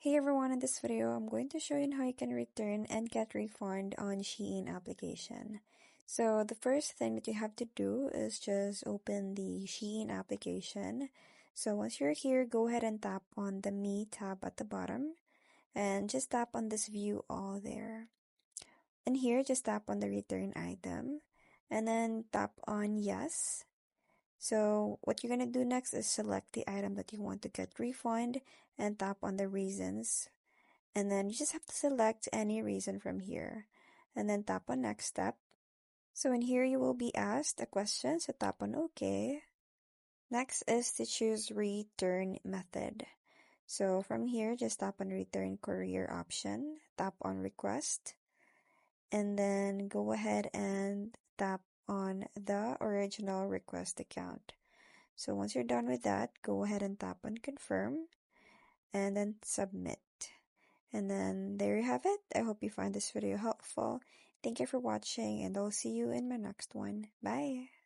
Hey everyone, in this video, I'm going to show you how you can return and get refund on SHEIN application. So the first thing that you have to do is just open the SHEIN application. So once you're here, go ahead and tap on the Me tab at the bottom and just tap on this View All there. And here, just tap on the Return Item and then tap on Yes. So what you're going to do next is select the item that you want to get refund and tap on the reasons. And then you just have to select any reason from here and then tap on next step. So in here you will be asked a question, so tap on OK. Next is to choose return method. So from here, just tap on return courier option, tap on request, and then go ahead and tap on the original request account. So once you're done with that, go ahead and tap on confirm and then submit. And then there you have it. I hope you find this video helpful. Thank you for watching and I'll see you in my next one. Bye!